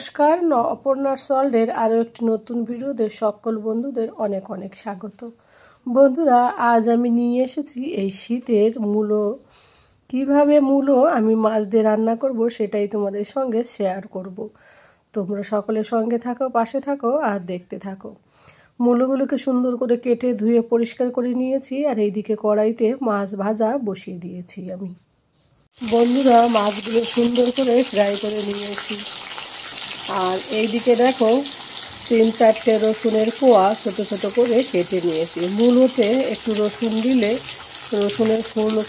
নমস্কার, অপর্ণার সল্টের আরও একটি নতুন ভিডিওতে সকল বন্ধুদের অনেক অনেক স্বাগত। বন্ধুরা, আজ আমি নিয়ে এসেছি এই শীতের মূলো। কিভাবে মূলো আমি মাছ দিয়ে রান্না করব সেটাই তোমাদের সঙ্গে শেয়ার করব। তোমরা সকলের সঙ্গে থাকো, পাশে থাকো আর দেখতে থাকো। মূলোগুলোকে সুন্দর করে কেটে ধুয়ে পরিষ্কার করে নিয়েছি, আর এইদিকে কড়াইতে মাছ ভাজা বসিয়ে দিয়েছি আমি। বন্ধুরা, মাছগুলো সুন্দর করে ফ্রাই করে নিয়েছি। আর এইদিকে দেখো 3-4টে রসুনের কোয়া ছোটো ছোটো করে কেটে নিয়েছি। মূলোতে একটু রসুন দিলে, রসুনের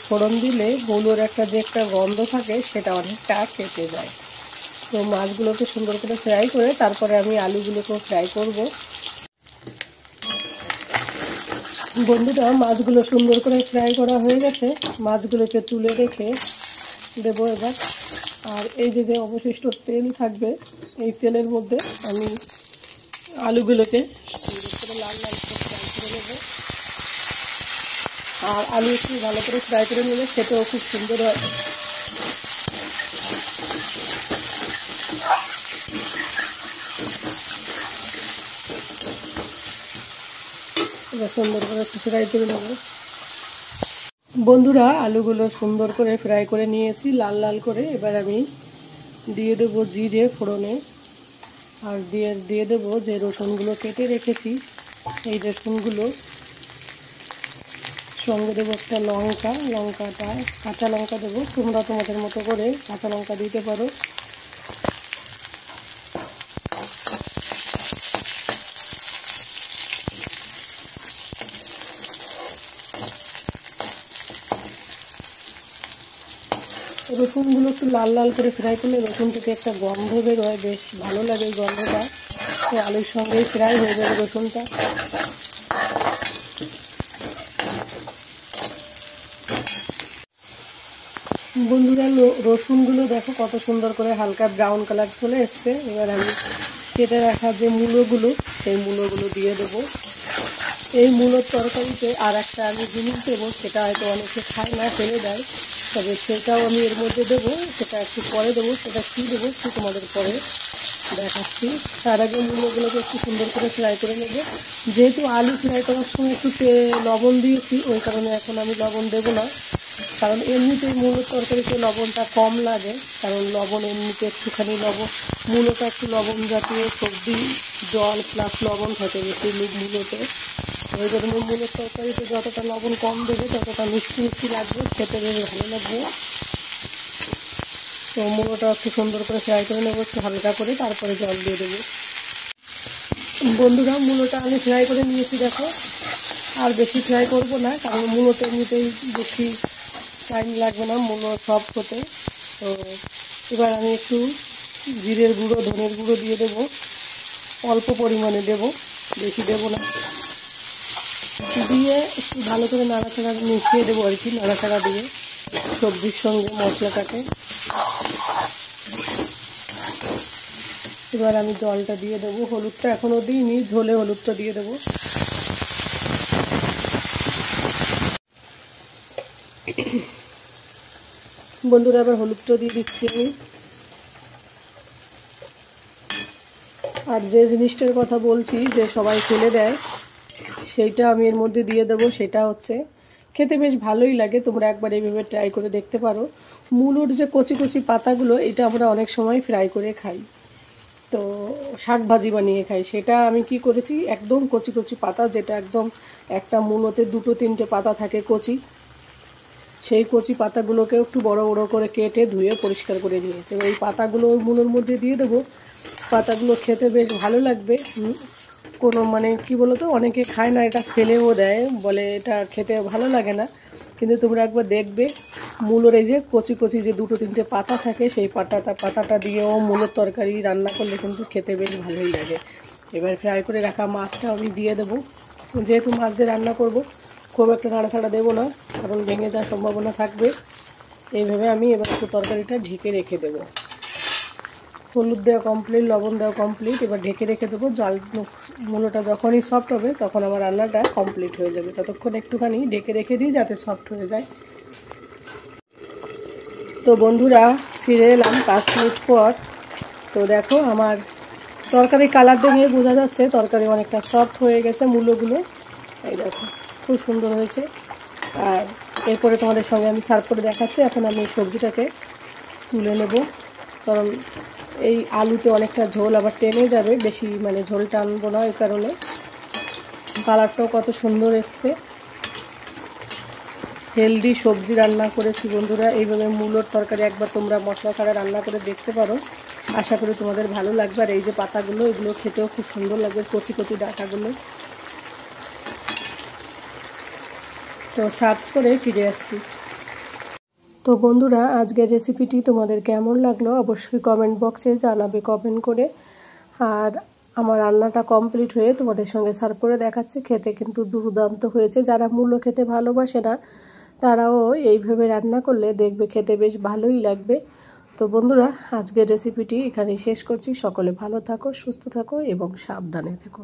ফোড়ন দিলে মূলোর একটা গন্ধ থাকে সেটা অনেকটা কেটে যায়। তো মাছগুলোকে সুন্দর করে ফ্রাই করে তারপরে আমি আলুগুলোকেও ফ্রাই করব। বন্ধুরা, মাছগুলো সুন্দর করে ফ্রাই করা হয়ে গেছে। মাছগুলোকে তুলে রেখে দেবো এবার। আর এই যে অবশিষ্ট তেল থাকবে, এই তেলের মধ্যে আমি আলুগুলোকে সুন্দর করে লাল লাল করে ফ্রাই করে নেব। আর আলু একটু ভালো করে ফ্রাই করে নিলে খেতেও খুব সুন্দর হয়। এবার সুন্দর করে একটু ফ্রাই করে নেব। বন্ধুরা, আলুগুলো সুন্দর করে ফ্রাই করে নিয়েছি লাল লাল করে। এবার আমি দিয়ে দেবো জিরে ফোড়নে, আর দিয়ে দেবো যে রসুনগুলো কেটে রেখেছি, এই রসুনগুলো সঙ্গে দেবো একটা লঙ্কাটা কাঁচা লঙ্কা দেবো। তোমরা তোমাদের মতো করে কাঁচা লঙ্কা দিতে পারো। রসুনগুলো একটু লাল লাল করে ফ্রাই করলে রসুন থেকে একটা গন্ধ বেরোয়, বেশ ভালো লাগে এই গন্ধটা। তো আলুর সঙ্গেই ফ্রাই হয়ে যাবে রসুনটা। বন্ধুরা, রসুনগুলো দেখো কত সুন্দর করে হালকা ব্রাউন কালার চলে এসছে। এবার আমি কেটে রাখা যে মূলোগুলো, সেই মূলোগুলো দিয়ে দেবো। এই মূলোর তরকারিতে আর একটা আমি জিনিস দেবো, সেটা হয়তো অনেকে খায় না, ফেলে দেয়, তবে সেটাও আমি এর মধ্যে দেবো। সেটা একটু পরে দেবো। সেটা কী দেবো সে তোমাদের পরে দেখাচ্ছি। তার আগে মূলোগুলোকে একটু সুন্দর করে ফ্রাই করে নেব। যেহেতু আলু ফ্রাই করার সময় একটু লবণ দিয়েছি, ওই কারণে এখন আমি লবণ দেবো না। কারণ এমনিতেই মূলোর তরকারিতে লবণটা কম লাগে, কারণ লবণ এমনিতে একটুখানি মূলোটা একটু লবণ জাতীয় সবজি, জল প্লাস লবণ থাকে বেশি মূলোতে। ওই জন্য মূলোর তরকারিতে যতটা লবণ কম দেবে ততটা মিষ্টি মিষ্টি লাগবে, খেতে বেশ ভালো লাগবে। তো মূলোটা একটু সুন্দর করে ফ্রাই করে নেবো একটু হালকা করে, তারপরে জল দিয়ে দেবো। বন্ধুরা, মূলোটা আমি ফ্রাই করে নিয়েছি দেখো। আর বেশি ফ্রাই করব না, কারণ মূলোতে এমনিতেই বেশি টাইম লাগবে না মূলো সফট হতে। তো এবার আমি একটু জিরের গুঁড়ো, ধনের গুঁড়ো দিয়ে দেবো। অল্প পরিমাণে দেব, বেশি দেব না। দিয়ে একটু ভালো করে নাড়াচাড়া মিশিয়ে দেবো আর কি, নাড়াচাড়া দিয়ে সবজির সঙ্গে মশলাটাকে। এবার আমি জলটা দিয়ে দেবো। হলুদটা এখনও দিইনি, ঝোলে হলুদটা দিয়ে দেবো। বন্ধুরা, আবার হলুদটা দিয়ে দিচ্ছি আমি। আর যে জিনিসটার কথা বলছি যে সবাই ফেলে দেয়, সেইটা আমি এর মধ্যে দিয়ে দেবো। সেটা হচ্ছে, খেতে বেশ ভালোই লাগে, তোমরা একবার এইভাবে ট্রাই করে দেখতে পারো। মূলোর যে কচি কচি পাতাগুলো, এটা আমরা অনেক সময় ফ্রাই করে খাই, তো শাক ভাজি বানিয়ে খাই। সেটা আমি কি করেছি, একদম কচি কচি পাতা, যেটা একদম একটা মূলোতে 2-3টে পাতা থাকে কচি, সেই কচি পাতাগুলোকে একটু বড় বড় করে কেটে ধুয়ে পরিষ্কার করে নিয়েছি। ওই পাতাগুলো ওই মূলোর মধ্যে দিয়ে দেবো। পাতাগুলো খেতে বেশ ভালো লাগবে। কোনো কি বলো তো, অনেকে খায় না, এটা ফেলেও দেয়, বলে এটা খেতে ভালো লাগে না। কিন্তু তোমরা একবার দেখবে, মূলোর এই যে কচি কচি যে 2-3টে পাতা থাকে, সেই পাতাটা দিয়েও মূলোর তরকারি রান্না করলে কিন্তু খেতে বেশ ভালোই লাগে। এবার ফ্রাই করে রাখা মাছটা আমি দিয়ে দেবো। যেহেতু মাছ দিয়ে রান্না করব, খুব একটা নাড়াচাড়া দেবো না, কারণ ভেঙে যাওয়ার সম্ভাবনা থাকবে। এইভাবে আমি এবার একটু তরকারিটা ঢেকে রেখে দেবো। হলুদ দেওয়া কমপ্লিট, লবণ দেওয়া কমপ্লিট। এবার ঢেকে রেখে দেবো। মূলোটা যখনই সফট হবে তখন আমার রান্নাটা কমপ্লিট হয়ে যাবে। ততক্ষণ একটুখানি ঢেকে রেখে দিই যাতে সফট হয়ে যায়। তো বন্ধুরা, ফিরে এলাম 5 মিনিট পর। তো দেখো আমার তরকারি কালার দেখে বোঝা যাচ্ছে তরকারি অনেকটা সফট হয়ে গেছে মূলোগুলো। এই দেখো খুব সুন্দর হয়েছে। আর এরপরে তোমাদের সঙ্গে আমি সার্ভ করে দেখাচ্ছি। এখন আমি এই সবজিটাকে তুলে নেব, কারণ এই আলুতে অনেকটা ঝোল আবার টেনে যাবে, বেশি মানে ঝোল টানবো না, এই কারণে। কালারটাও কত সুন্দর এসছে। হেলদি সবজি রান্না করেছি বন্ধুরা। এইভাবে মূলোর তরকারি একবার তোমরা মশলা ছাড়া রান্না করে দেখতে পারো, আশা করি তোমাদের ভালো লাগবে। আর এই যে পাতাগুলো, এগুলো খেতেও খুব সুন্দর লাগবে, কচি কচি ডাঁটাগুলো। তো সার্ভ করে ফিরে আসছি। তো বন্ধুরা, আজকের রেসিপিটি তোমাদের কেমন লাগলো অবশ্যই কমেন্ট বক্সে জানাবে কমেন্ট করে। আর আমার রান্নাটা কমপ্লিট হয়ে তোমাদের সঙ্গে সার্ভ করে দেখাচ্ছি। খেতে কিন্তু দুর্দান্ত হয়েছে। যারা মূলো খেতে ভালোবাসে না তারাও এইভাবে রান্না করলে দেখবে খেতে বেশ ভালোই লাগবে। তো বন্ধুরা, আজকের রেসিপিটি এখানেই শেষ করছি। সকলে ভালো থাকো, সুস্থ থাকো এবং সাবধানে থেকো।